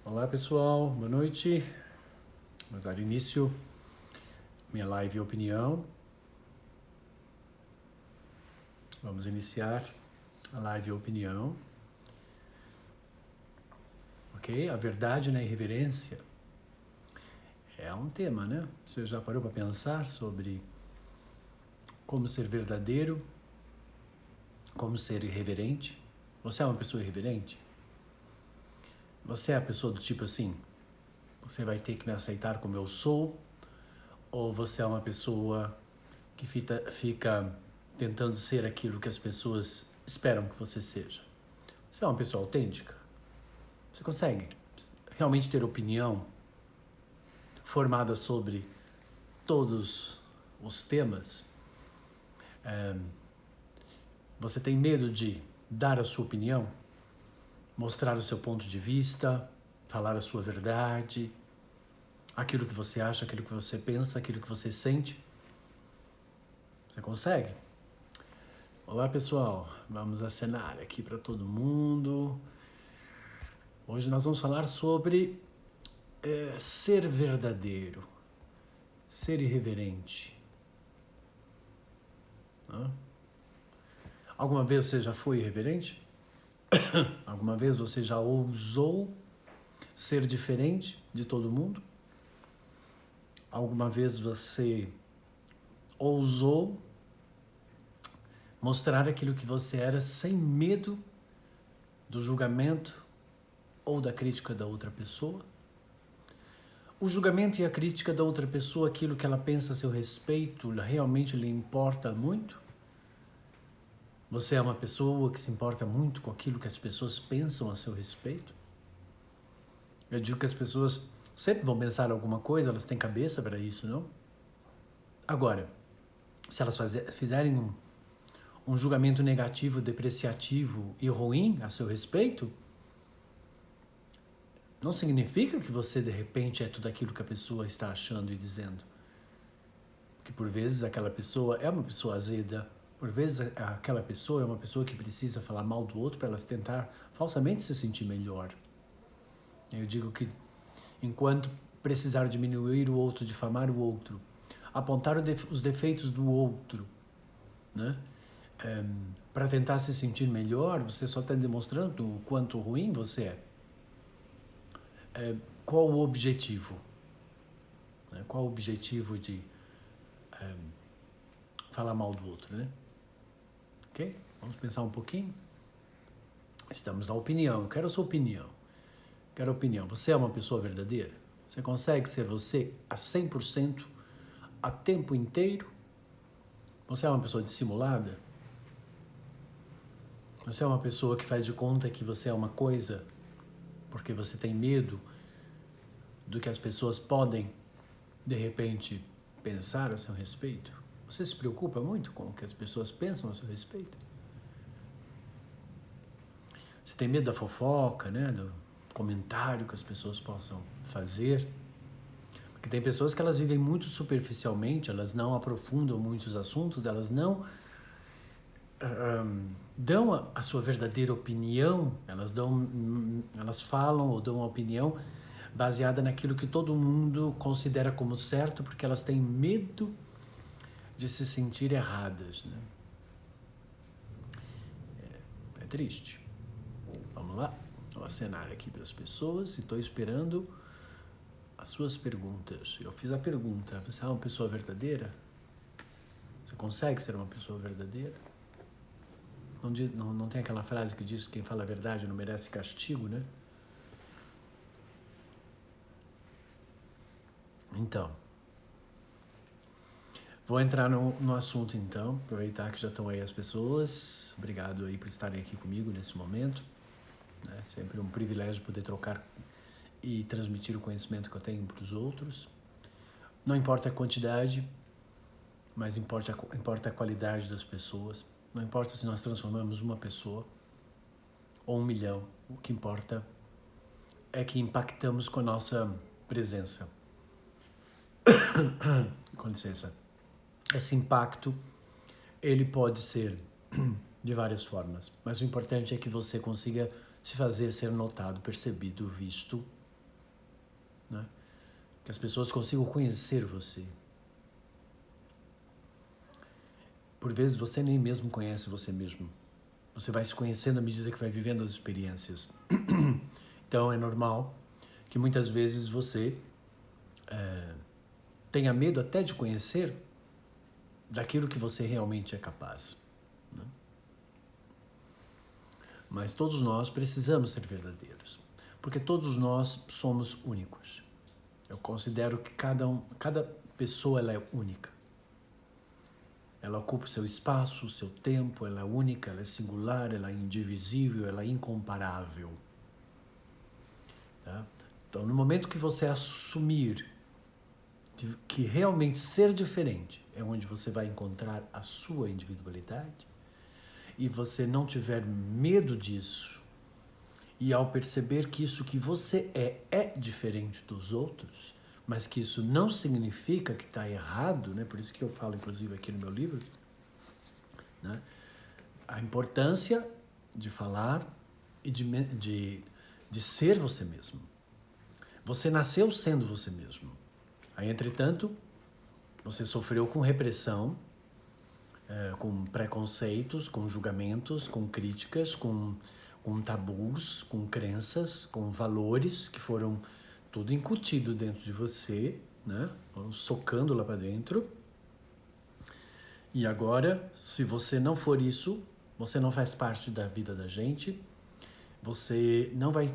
Olá pessoal, boa noite. Vamos dar início à minha live opinião. Vamos iniciar a live opinião. Ok? A verdade na irreverência é um tema, né? Você já parou para pensar sobre como ser verdadeiro, como ser irreverente? Você é uma pessoa irreverente? Você é a pessoa do tipo assim, você vai ter que me aceitar como eu sou? Ou você é uma pessoa que fica tentando ser aquilo que as pessoas esperam que você seja? Você é uma pessoa autêntica? Você consegue realmente ter opinião formada sobre todos os temas? Você tem medo de dar a sua opinião? Mostrar o seu ponto de vista? Falar a sua verdade? Aquilo que você acha, aquilo que você pensa, aquilo que você sente? Você consegue? Olá pessoal, vamos acenar aqui para todo mundo. Hoje nós vamos falar sobre ser verdadeiro, ser irreverente. Alguma vez você já foi irreverente? Alguma vez você já ousou ser diferente de todo mundo? Alguma vez você ousou mostrar aquilo que você era sem medo do julgamento ou da crítica da outra pessoa? O julgamento e a crítica da outra pessoa, aquilo que ela pensa a seu respeito, realmente lhe importa muito? Você é uma pessoa que se importa muito com aquilo que as pessoas pensam a seu respeito? Eu digo que as pessoas sempre vão pensar alguma coisa, elas têm cabeça para isso, não? Agora, se elas fizerem um julgamento negativo, depreciativo e ruim a seu respeito, não significa que você, de repente, é tudo aquilo que a pessoa está achando e dizendo. Que por vezes aquela pessoa é uma pessoa azeda, por vezes aquela pessoa é uma pessoa que precisa falar mal do outro para ela tentar falsamente se sentir melhor. Eu digo que enquanto precisar diminuir o outro, difamar o outro, apontar os defeitos do outro, né? Para tentar se sentir melhor, você só está demonstrando o quanto ruim você é. Qual o objetivo? Qual o objetivo de falar mal do outro, né? Ok? Vamos pensar um pouquinho? Estamos na opinião. Eu quero a sua opinião. Quero a opinião. Você é uma pessoa verdadeira? Você consegue ser você a 100% a tempo inteiro? Você é uma pessoa dissimulada? Você é uma pessoa que faz de conta que você é uma coisa porque você tem medo do que as pessoas podem, de repente, pensar a seu respeito? Você se preocupa muito com o que as pessoas pensam a seu respeito? Você tem medo da fofoca, né? Do comentário que as pessoas possam fazer? Porque tem pessoas que elas vivem muito superficialmente, elas não aprofundam muitos assuntos, elas não dão a sua verdadeira opinião, elas falam ou dão uma opinião baseada naquilo que todo mundo considera como certo, porque elas têm medo de se sentir erradas, né? É triste. Vamos lá? Vou acenar aqui para as pessoas e estou esperando as suas perguntas. Eu fiz a pergunta: você é uma pessoa verdadeira? Você consegue ser uma pessoa verdadeira? Não tem aquela frase que diz que quem fala a verdade não merece castigo, né? Então, vou entrar no assunto então, aproveitar que já estão aí as pessoas. Obrigado aí por estarem aqui comigo nesse momento. É sempre um privilégio poder trocar e transmitir o conhecimento que eu tenho para os outros. Não importa a quantidade, mas importa a qualidade das pessoas. Não importa se nós transformamos uma pessoa ou 1 milhão. O que importa é que impactamos com a nossa presença. Com licença. Esse impacto, ele pode ser de várias formas. Mas o importante é que você consiga se fazer ser notado, percebido, visto, né? Que as pessoas consigam conhecer você. Por vezes você nem mesmo conhece você mesmo. Você vai se conhecendo à medida que vai vivendo as experiências. Então é normal que muitas vezes você tenha medo até de conhecer daquilo que você realmente é capaz, né? Mas todos nós precisamos ser verdadeiros, porque todos nós somos únicos. Eu considero que cada pessoa ela é única. Ela ocupa o seu espaço, o seu tempo, ela é única, ela é singular, ela é indivisível, ela é incomparável. Tá? Então, no momento que você assumir que realmente ser diferente é onde você vai encontrar a sua individualidade, e você não tiver medo disso, e ao perceber que isso que você é diferente dos outros, mas que isso não significa que está errado, né? Por isso que eu falo, inclusive, aqui no meu livro, né? A importância de falar e de ser você mesmo. Você nasceu sendo você mesmo. Aí, entretanto, você sofreu com repressão, com preconceitos, com julgamentos, com críticas, com tabus, com crenças, com valores que foram tudo incutido dentro de você, né? Foram socando lá para dentro. E agora, se você não for isso, você não faz parte da vida da gente, você não vai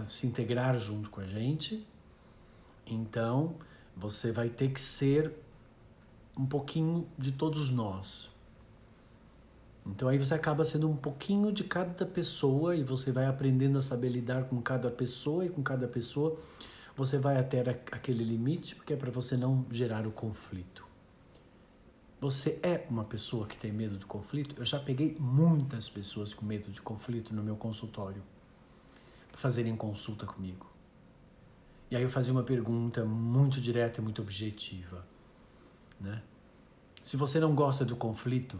se integrar junto com a gente, então você vai ter que ser um pouquinho de todos nós. Então aí você acaba sendo um pouquinho de cada pessoa e você vai aprendendo a saber lidar com cada pessoa, e com cada pessoa você vai até aquele limite, porque é para você não gerar o conflito. Você é uma pessoa que tem medo do conflito? Eu já peguei muitas pessoas com medo de conflito no meu consultório para fazerem consulta comigo. E aí eu fazia uma pergunta muito direta e muito objetiva, né? Se você não gosta do conflito,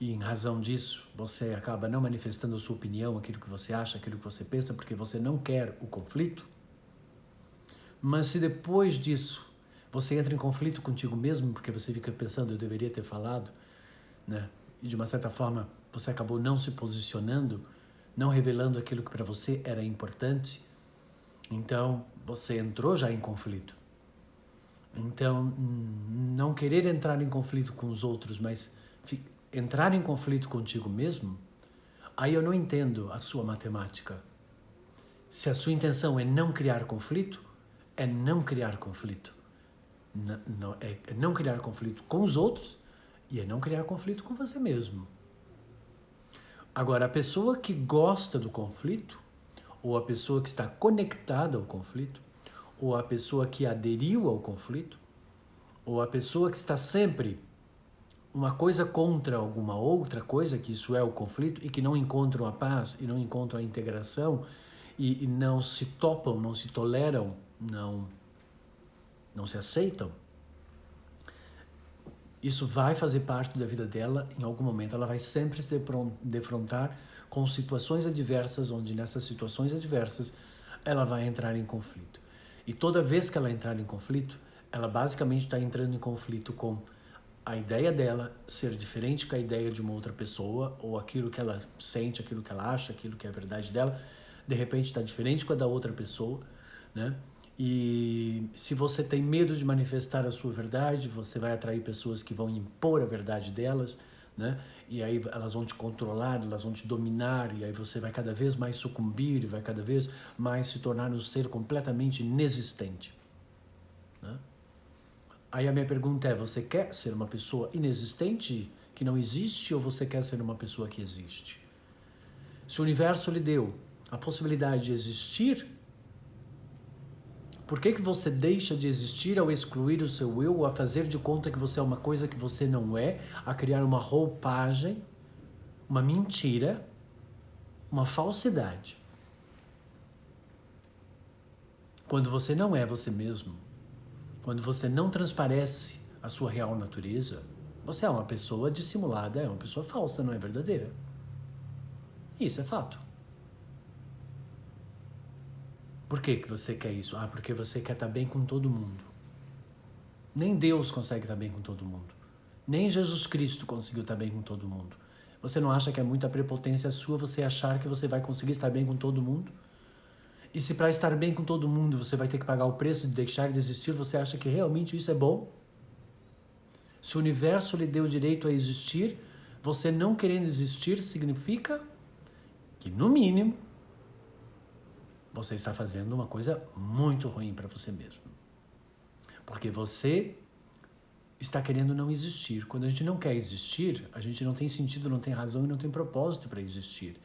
e em razão disso, você acaba não manifestando a sua opinião, aquilo que você acha, aquilo que você pensa, porque você não quer o conflito. Mas se depois disso você entra em conflito contigo mesmo, porque você fica pensando, eu deveria ter falado, né? E de uma certa forma você acabou não se posicionando, não revelando aquilo que para você era importante, então você entrou já em conflito. Então, não querer entrar em conflito com os outros, mas entrar em conflito contigo mesmo, aí eu não entendo a sua matemática. Se a sua intenção é não criar conflito, é não criar conflito. É não criar conflito com os outros e é não criar conflito com você mesmo. Agora, a pessoa que gosta do conflito, ou a pessoa que está conectada ao conflito, ou a pessoa que aderiu ao conflito, ou a pessoa que está sempre uma coisa contra alguma outra coisa, que isso é o conflito, e que não encontram a paz, e não encontram a integração, e não se topam, não se toleram, não se aceitam, isso vai fazer parte da vida dela em algum momento. Ela vai sempre se defrontar com situações adversas, onde nessas situações adversas ela vai entrar em conflito. E toda vez que ela entrar em conflito, ela basicamente está entrando em conflito com a ideia dela ser diferente com a ideia de uma outra pessoa, ou aquilo que ela sente, aquilo que ela acha, aquilo que é a verdade dela, de repente está diferente com a da outra pessoa, né? E se você tem medo de manifestar a sua verdade, você vai atrair pessoas que vão impor a verdade delas, né? E aí elas vão te controlar, elas vão te dominar, e aí você vai cada vez mais sucumbir, e vai cada vez mais se tornar um ser completamente inexistente, né? Aí a minha pergunta é, você quer ser uma pessoa inexistente, que não existe, ou você quer ser uma pessoa que existe? Se o universo lhe deu a possibilidade de existir, por que você deixa de existir ao excluir o seu eu, a fazer de conta que você é uma coisa que você não é, a criar uma roupagem, uma mentira, uma falsidade? Quando você não é você mesmo, quando você não transparece a sua real natureza, Você é uma pessoa dissimulada, é uma pessoa falsa, não é verdadeira. Isso é fato. Por que você quer isso? Ah, porque você quer estar bem com todo mundo. Nem Deus consegue estar bem com todo mundo. Nem Jesus Cristo conseguiu estar bem com todo mundo. Você não acha que é muita prepotência sua você achar que você vai conseguir estar bem com todo mundo? E se para estar bem com todo mundo você vai ter que pagar o preço de deixar de existir, você acha que realmente isso é bom? Se o universo lhe deu o direito a existir, você não querendo existir significa que, no mínimo, você está fazendo uma coisa muito ruim para você mesmo. Porque você está querendo não existir. Quando a gente não quer existir, a gente não tem sentido, não tem razão e não tem propósito para existir.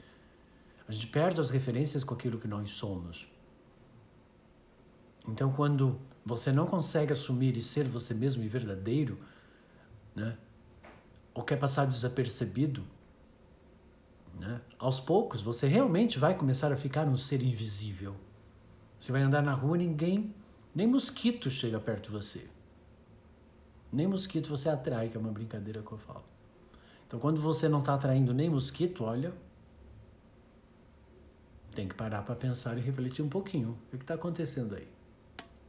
A gente perde as referências com aquilo que nós somos. Então, quando você não consegue assumir e ser você mesmo e verdadeiro, né, ou quer passar desapercebido, né, aos poucos você realmente vai começar a ficar um ser invisível. Você vai andar na rua, nem mosquito chega perto de você. Nem mosquito você atrai, que é uma brincadeira que eu falo. Então, quando você não está atraindo nem mosquito, olha, tem que parar para pensar e refletir um pouquinho. O que está acontecendo aí?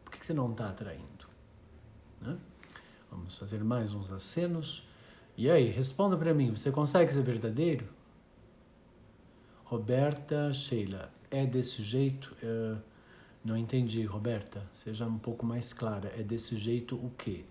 Por que você não está atraindo? Né? Vamos fazer mais uns acenos. E aí, responda para mim, você consegue ser verdadeiro? Roberta Sheila, é desse jeito? Não entendi, Roberta. Seja um pouco mais clara. É desse jeito o quê?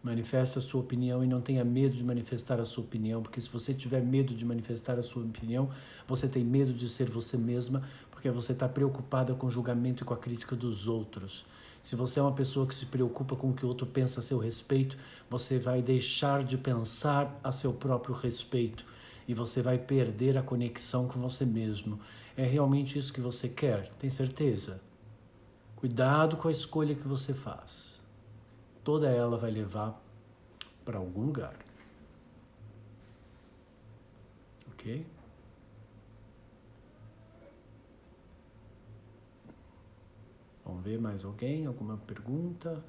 Manifesta a sua opinião e não tenha medo de manifestar a sua opinião, porque se você tiver medo de manifestar a sua opinião, você tem medo de ser você mesma, porque você está preocupada com o julgamento e com a crítica dos outros. Se você é uma pessoa que se preocupa com o que o outro pensa a seu respeito, você vai deixar de pensar a seu próprio respeito e você vai perder a conexão com você mesmo. É realmente isso que você quer? Tem certeza? Cuidado com a escolha que você faz. Toda ela vai levar para algum lugar. Ok? Vamos ver mais alguém? Alguma pergunta?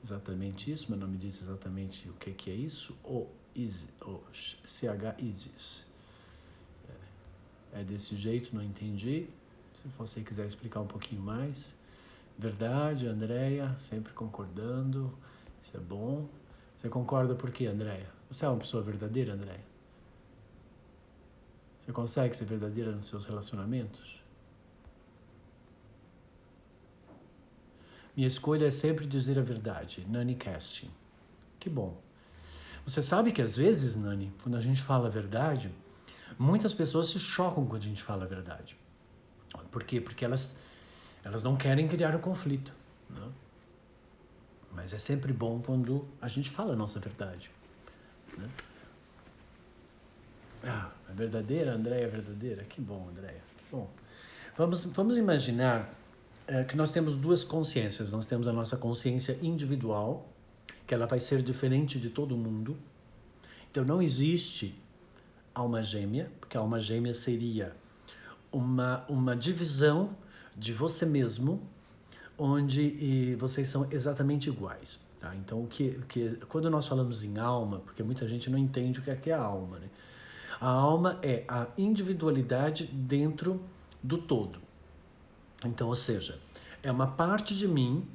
Exatamente isso, mas não me diz exatamente o que é isso. CH Isis. É desse jeito, não entendi. Se você quiser explicar um pouquinho mais. Verdade, Andréia, sempre concordando. Isso é bom. Você concorda por quê, Andréia? Você é uma pessoa verdadeira, Andréia? Você consegue ser verdadeira nos seus relacionamentos? Minha escolha é sempre dizer a verdade. Nani Casting. Que bom. Você sabe que às vezes, Nani, quando a gente fala a verdade, muitas pessoas se chocam quando a gente fala a verdade. Por quê? Porque elas não querem criar um conflito. Não? Mas é sempre bom quando a gente fala a nossa verdade. Né? Ah, é verdadeira, Andréia, é verdadeira? Que bom, Andréia, que bom. Vamos imaginar que nós temos duas consciências. Nós temos a nossa consciência individual, que ela vai ser diferente de todo mundo. Então não existe alma gêmea, porque a alma gêmea seria uma divisão de você mesmo, onde vocês são exatamente iguais. Tá? Então, quando nós falamos em alma, porque muita gente não entende o que é a alma, né? A alma é a individualidade dentro do todo. Então, ou seja, é uma parte de mim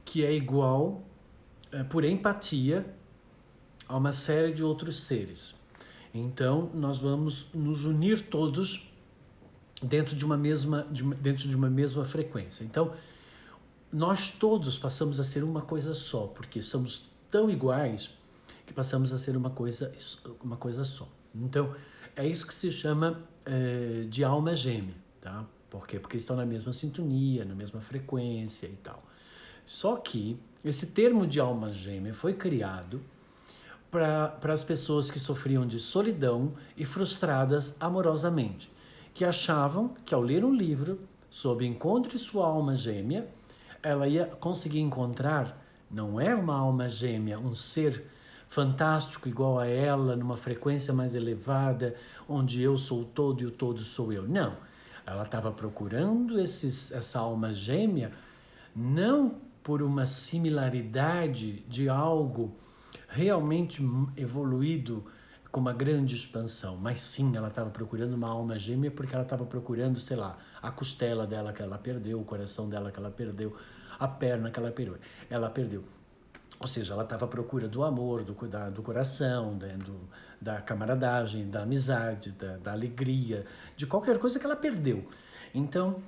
que é igual, por empatia, a uma série de outros seres. Então, nós vamos nos unir todos dentro de uma mesma frequência. Então, nós todos passamos a ser uma coisa só, porque somos tão iguais que passamos a ser uma coisa só. Então, é isso que se chama de alma gêmea, tá? Por quê? Porque estão na mesma sintonia, na mesma frequência e tal. Só que esse termo de alma gêmea foi criado para as pessoas que sofriam de solidão e frustradas amorosamente, que achavam que ao ler um livro sobre Encontre Sua Alma Gêmea, ela ia conseguir encontrar, não é uma alma gêmea, um ser fantástico igual a ela, numa frequência mais elevada, onde eu sou o todo e o todo sou eu. Não, ela estava procurando essa alma gêmea não por uma similaridade de algo realmente evoluído com uma grande expansão. Mas sim, ela estava procurando uma alma gêmea porque ela estava procurando, sei lá, a costela dela que ela perdeu, o coração dela que ela perdeu, a perna que ela perdeu. Ou seja, ela estava à procura do amor, do coração, da camaradagem, da amizade, da alegria, de qualquer coisa que ela perdeu. Então,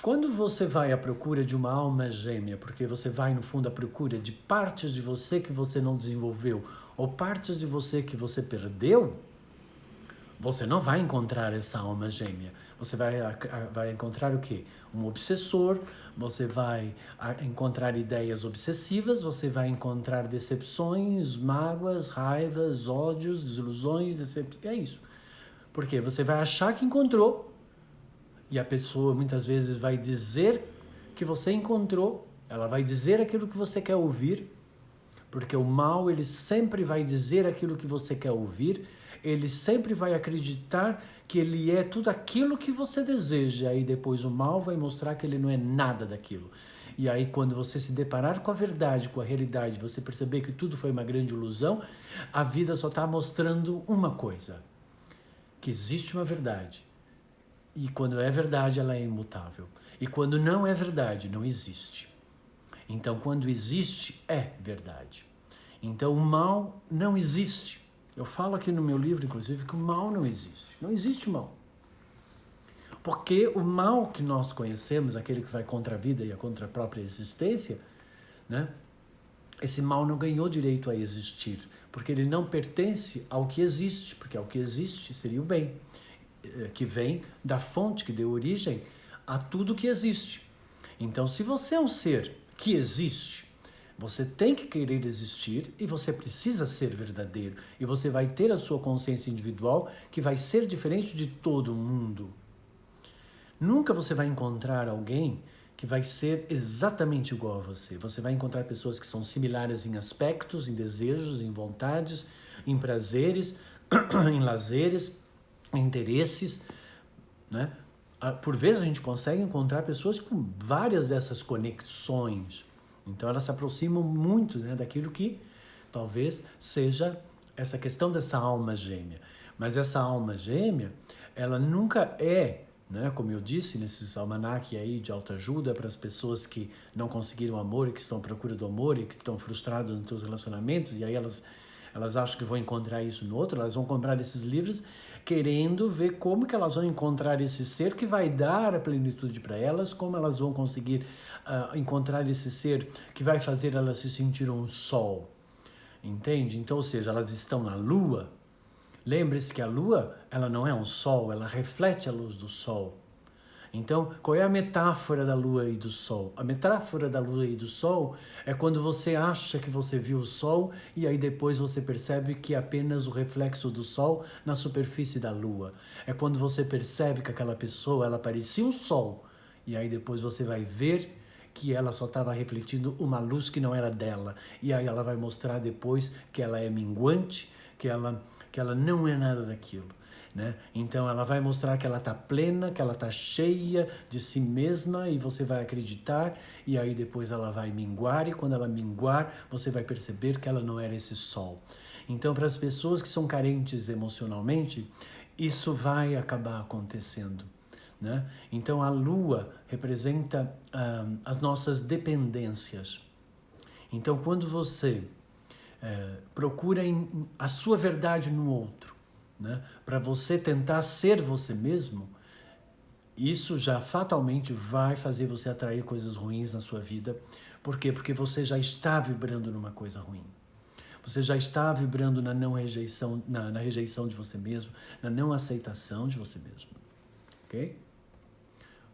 quando você vai à procura de uma alma gêmea, porque você vai, no fundo, à procura de partes de você que você não desenvolveu, ou partes de você que você perdeu, você não vai encontrar essa alma gêmea. Você vai encontrar o quê? Um obsessor, você vai encontrar ideias obsessivas, você vai encontrar decepções, mágoas, raivas, ódios, desilusões, é isso. Porque você vai achar que encontrou, e a pessoa muitas vezes vai dizer que você encontrou, ela vai dizer aquilo que você quer ouvir, porque o mal, ele sempre vai dizer aquilo que você quer ouvir, ele sempre vai acreditar que ele é tudo aquilo que você deseja, aí depois o mal vai mostrar que ele não é nada daquilo. E aí quando você se deparar com a verdade, com a realidade, você perceber que tudo foi uma grande ilusão, a vida só está mostrando uma coisa, que existe uma verdade. E quando é verdade, ela é imutável. E quando não é verdade, não existe. Então, quando existe, é verdade. Então, o mal não existe. Eu falo aqui no meu livro, inclusive, que o mal não existe. Não existe mal. Porque o mal que nós conhecemos, aquele que vai contra a vida e contra a própria existência, né? Esse mal não ganhou direito a existir, porque ele não pertence ao que existe, porque ao que existe seria o bem, que vem da fonte que deu origem a tudo que existe. Então, se você é um ser que existe, você tem que querer existir e você precisa ser verdadeiro. E você vai ter a sua consciência individual que vai ser diferente de todo mundo. Nunca você vai encontrar alguém que vai ser exatamente igual a você. Você vai encontrar pessoas que são similares em aspectos, em desejos, em vontades, em prazeres, em lazeres, em interesses, né? Por vezes a gente consegue encontrar pessoas com várias dessas conexões. Então elas se aproximam muito, né, daquilo que talvez seja essa questão dessa alma gêmea. Mas essa alma gêmea, ela nunca é, né, como eu disse, nesses almanaque aí de autoajuda para as pessoas que não conseguiram amor e que estão à procura do amor e que estão frustradas nos seus relacionamentos, e aí elas acham que vão encontrar isso no outro, elas vão comprar esses livros querendo ver como que elas vão encontrar esse ser que vai dar a plenitude para elas, como elas vão conseguir encontrar esse ser que vai fazer elas se sentir um sol. Entende? Então, ou seja, elas estão na lua. Lembre-se que a lua, ela não é um sol, ela reflete a luz do sol. Então, qual é a metáfora da lua e do sol? A metáfora da lua e do sol é quando você acha que você viu o sol e aí depois você percebe que é apenas o reflexo do sol na superfície da lua. É quando você percebe que aquela pessoa, ela parecia um sol e aí depois você vai ver que ela só estava refletindo uma luz que não era dela. E aí ela vai mostrar depois que ela é minguante, que ela não é nada daquilo. Né? Então ela vai mostrar que ela está plena, que ela está cheia de si mesma e você vai acreditar e aí depois ela vai minguar e quando ela minguar você vai perceber que ela não era esse sol. Então para as pessoas que são carentes emocionalmente, isso vai acabar acontecendo. Né? Então a lua representa as nossas dependências. Então quando você procura a sua verdade no outro, né? Para você tentar ser você mesmo, isso já fatalmente vai fazer você atrair coisas ruins na sua vida. Por quê? Porque você já está vibrando numa coisa ruim. Você já está vibrando na não rejeição, na rejeição de você mesmo, na não aceitação de você mesmo. Ok?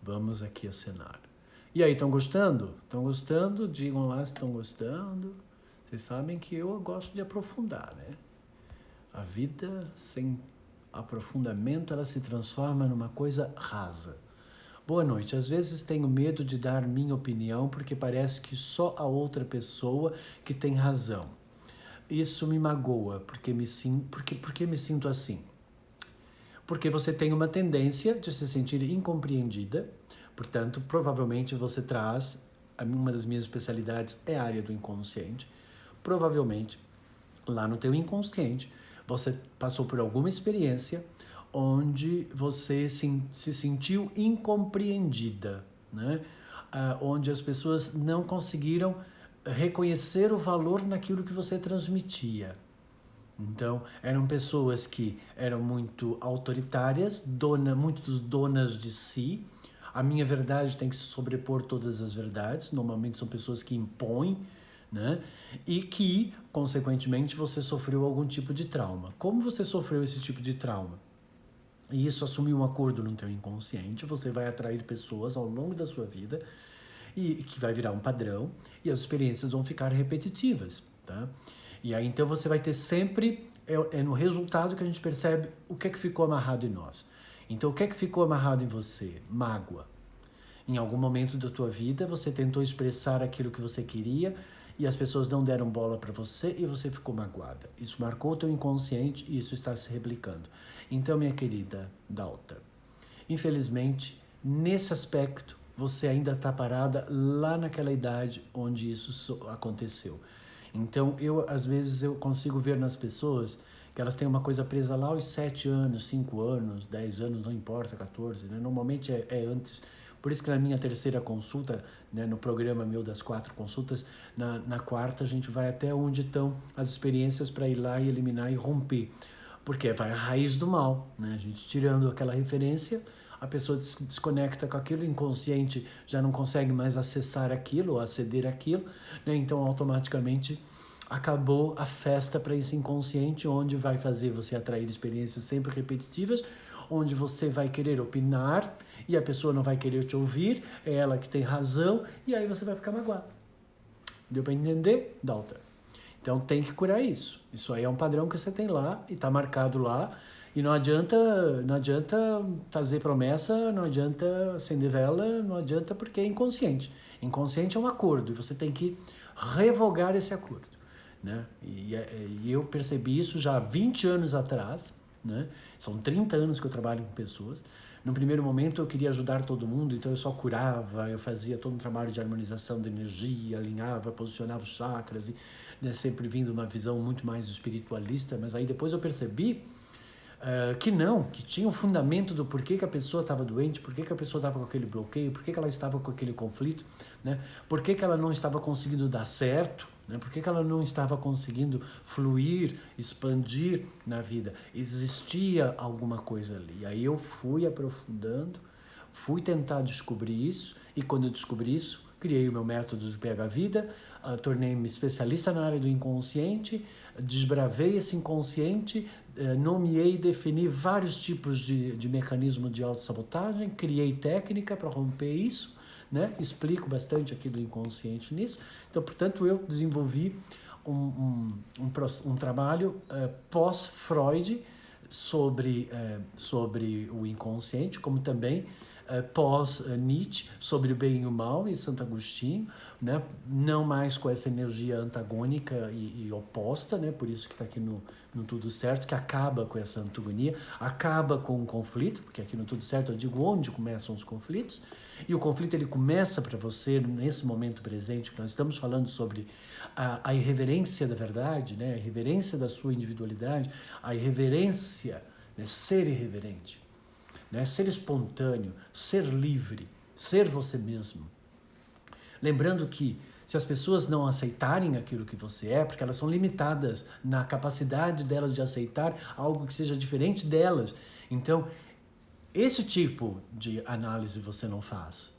Vamos aqui a cenário. E aí, estão gostando? Estão gostando? Digam lá se estão gostando. Vocês sabem que eu gosto de aprofundar, né? A vida sem aprofundamento, ela se transforma numa coisa rasa. Boa noite. Às vezes tenho medo de dar minha opinião porque parece que só a outra pessoa que tem razão. Isso me magoa porque me sinto assim. Porque você tem uma tendência de se sentir incompreendida, portanto, provavelmente você traz, uma das minhas especialidades é a área do inconsciente, provavelmente lá no teu inconsciente, você passou por alguma experiência onde você se sentiu incompreendida, né? Onde as pessoas não conseguiram reconhecer o valor naquilo que você transmitia. Então, eram pessoas que eram muito autoritárias, muito donas de si. A minha verdade tem que se sobrepor todas as verdades. Normalmente são pessoas que impõem, né? E que, consequentemente, você sofreu algum tipo de trauma. Como você sofreu esse tipo de trauma? E isso assumiu um acordo no teu inconsciente, você vai atrair pessoas ao longo da sua vida e que vai virar um padrão e as experiências vão ficar repetitivas, tá? E aí então você vai ter sempre, é no resultado que a gente percebe o que é que ficou amarrado em nós. Então o que é que ficou amarrado em você? Mágoa. Em algum momento da tua vida você tentou expressar aquilo que você queria e as pessoas não deram bola para você e você ficou magoada. Isso marcou o teu inconsciente e isso está se replicando. Então, minha querida Dalta, infelizmente, nesse aspecto, você ainda está parada lá naquela idade onde isso aconteceu. Então, às vezes, eu consigo ver nas pessoas que elas têm uma coisa presa lá aos 7 anos, 5 anos, 10 anos, não importa, 14, né? Normalmente é antes. Por isso que na minha terceira consulta, né, no programa meu das 4 consultas, na quarta a gente vai até onde estão as experiências para ir lá e eliminar e romper. Porque vai a raiz do mal, né? A gente tirando aquela referência, a pessoa se desconecta com aquilo, inconsciente já não consegue mais acessar aquilo, ou aceder àquilo, né? Então automaticamente acabou a festa para esse inconsciente, onde vai fazer você atrair experiências sempre repetitivas, onde você vai querer opinar e a pessoa não vai querer te ouvir, é ela que tem razão, e aí você vai ficar magoado. Deu para entender, Dalta? Então tem que curar isso. Isso aí é um padrão que você tem lá e está marcado lá. E não adianta fazer promessa, não adianta acender vela, não adianta porque é inconsciente. Inconsciente é um acordo e você tem que revogar esse acordo, né? E eu percebi isso já há 20 anos atrás, né? São 30 anos que eu trabalho com pessoas. No primeiro momento eu queria ajudar todo mundo, então eu só curava, eu fazia todo um trabalho de harmonização de energia, alinhava, posicionava os chakras, e, né, sempre vindo uma visão muito mais espiritualista, mas aí depois eu percebi que não, que tinha um fundamento do porquê que a pessoa estava doente, porquê que a pessoa estava com aquele bloqueio, porquê que ela estava com aquele conflito, né? Porquê que ela não estava conseguindo dar certo, né? Porquê que ela não estava conseguindo fluir, expandir na vida. Existia alguma coisa ali. Aí eu fui aprofundando, fui tentar descobrir isso, e quando eu descobri isso, criei o meu método do PH Vida, tornei-me especialista na área do inconsciente, desbravei esse inconsciente, nomeei e defini vários tipos de mecanismo de autossabotagem, criei técnica para romper isso, né? Explico bastante aqui do inconsciente nisso. Então, portanto, eu desenvolvi um trabalho pós-Freud sobre o inconsciente, como também pós-Nietzsche, sobre o bem e o mal, e Santo Agostinho, né? Não mais com essa energia antagônica e oposta, né? Por isso que está aqui no Tudo Certo, que acaba com essa antagonia, acaba com o conflito, porque aqui no Tudo Certo eu digo onde começam os conflitos, e o conflito ele começa para você nesse momento presente, que nós estamos falando sobre a irreverência da verdade, né? A irreverência da sua individualidade, a irreverência, né? Ser irreverente, né? Ser espontâneo, ser livre, ser você mesmo. Lembrando que se as pessoas não aceitarem aquilo que você é, porque elas são limitadas na capacidade delas de aceitar algo que seja diferente delas. Então, esse tipo de análise você não faz.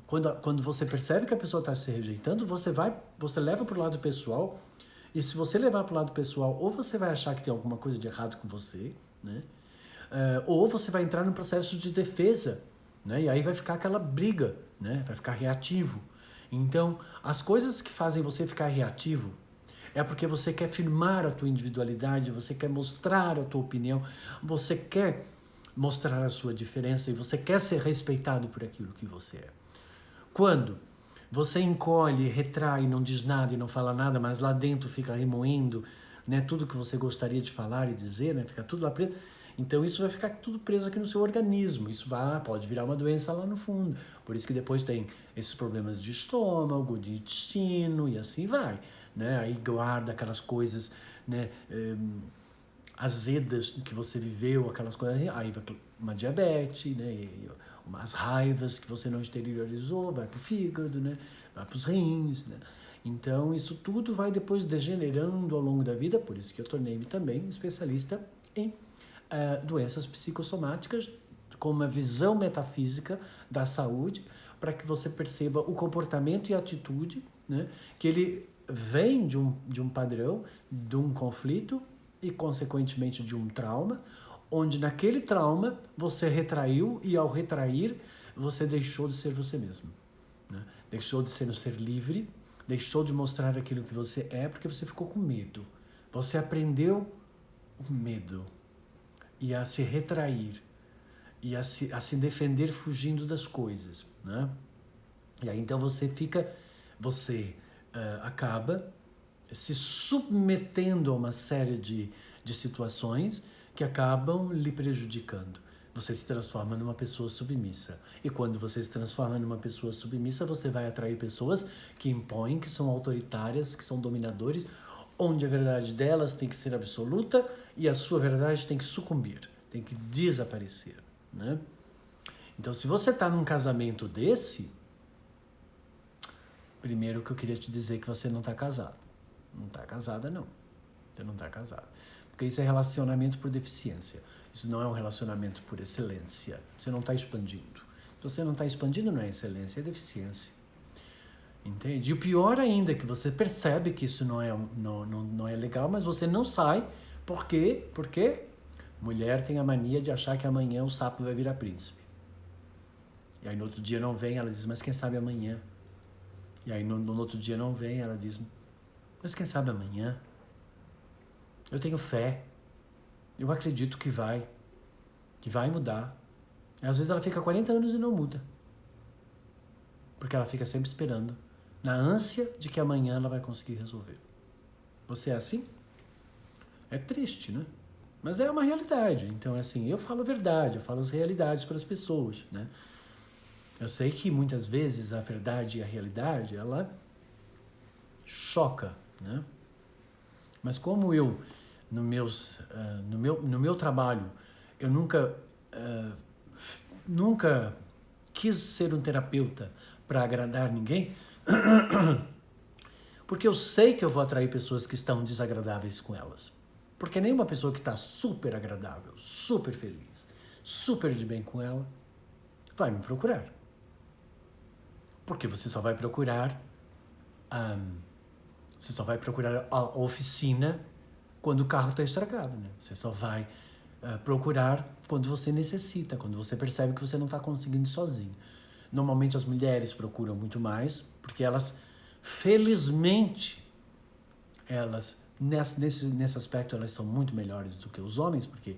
Quando você percebe que a pessoa está se rejeitando, você leva para o lado pessoal, e se você levar para o lado pessoal, ou você vai achar que tem alguma coisa de errado com você, né? Ou você vai entrar num processo de defesa, né? E aí vai ficar aquela briga, né? Vai ficar reativo. Então, as coisas que fazem você ficar reativo é porque você quer firmar a tua individualidade, você quer mostrar a tua opinião, você quer mostrar a sua diferença e você quer ser respeitado por aquilo que você é. Quando você encolhe, retrai, não diz nada e não fala nada, mas lá dentro fica remoendo, né, tudo que você gostaria de falar e dizer, né, fica tudo lá preso. Então isso vai ficar tudo preso aqui no seu organismo. Isso pode virar uma doença lá no fundo. Por isso que depois tem esses problemas de estômago, de intestino e assim vai, né? Aí guarda aquelas coisas né, azedas que você viveu, aquelas coisas, aí vai uma diabetes, né, e umas raivas que você não exteriorizou, vai para o fígado, né, vai para os rins, né. Então, isso tudo vai depois degenerando ao longo da vida, por isso que eu tornei-me também especialista em doenças psicossomáticas, com uma visão metafísica da saúde, para que você perceba o comportamento e a atitude, né, que ele vem de um padrão, de um conflito e, consequentemente, de um trauma, onde naquele trauma você retraiu e, ao retrair, você deixou de ser você mesmo, né? Deixou de ser um ser livre, deixou de mostrar aquilo que você é, porque você ficou com medo. Você aprendeu o medo e a se retrair e a se defender fugindo das coisas, né? E aí então você acaba se submetendo a uma série de situações que acabam lhe prejudicando. Você se transforma numa pessoa submissa. E quando você se transforma numa pessoa submissa, você vai atrair pessoas que impõem, que são autoritárias, que são dominadores, onde a verdade delas tem que ser absoluta e a sua verdade tem que sucumbir, tem que desaparecer, né? Então, se você está num casamento desse, primeiro que eu queria te dizer que você não está casado. Não está casada, não. Você não está casado. Porque isso é relacionamento por deficiência. Isso não é um relacionamento por excelência. Você não está expandindo. Se você não está expandindo, não é excelência, é deficiência. Entende? E o pior ainda é que você percebe que isso não é legal, mas você não sai. Por quê? Porque mulher tem a mania de achar que amanhã o sapo vai virar príncipe. E aí no outro dia não vem, ela diz, mas quem sabe amanhã? E aí no outro dia não vem, ela diz, mas quem sabe amanhã? Eu tenho fé. Eu acredito que vai mudar. E às vezes ela fica 40 anos e não muda. Porque ela fica sempre esperando, na ânsia de que amanhã ela vai conseguir resolver. Você é assim? É triste, né? Mas é uma realidade. Então, assim, eu falo a verdade, eu falo as realidades para as pessoas, né? Eu sei que muitas vezes a verdade e a realidade, ela choca, né? Mas como eu, no meu trabalho, eu nunca quis ser um terapeuta para agradar ninguém, porque eu sei que eu vou atrair pessoas que estão desagradáveis com elas. Porque nenhuma pessoa que está super agradável, super feliz, super de bem com ela, vai me procurar. Porque você só vai procurar a oficina quando o carro está estragado, né? Você só vai procurar quando você necessita, quando você percebe que você não está conseguindo sozinho. Normalmente as mulheres procuram muito mais, porque elas, felizmente, nesse aspecto, elas são muito melhores do que os homens, porque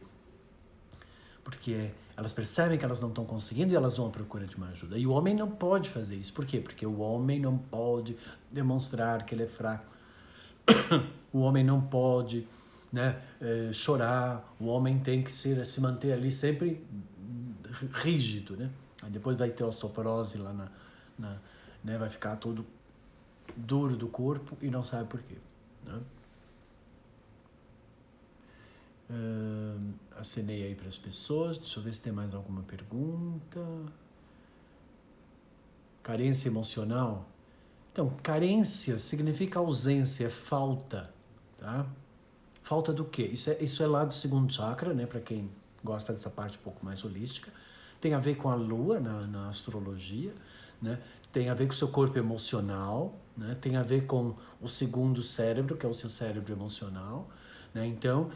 elas percebem que elas não estão conseguindo e elas vão à procura de uma ajuda. E o homem não pode fazer isso. Por quê? Porque o homem não pode demonstrar que ele é fraco. O homem não pode, né, chorar. O homem tem que se manter ali sempre rígido, né? Aí depois vai ter osteoporose lá né, vai ficar todo duro do corpo e não sabe por quê, né? Acenei aí para as pessoas. Deixa eu ver se tem mais alguma pergunta. Carência emocional. Então, carência significa ausência, é falta, tá? Falta do quê? Isso é lá do segundo chakra, né? Para quem gosta dessa parte um pouco mais holística. Tem a ver com a lua na astrologia, né? Tem a ver com o seu corpo emocional, né? Tem a ver com o segundo cérebro, que é o seu cérebro emocional, né? Então,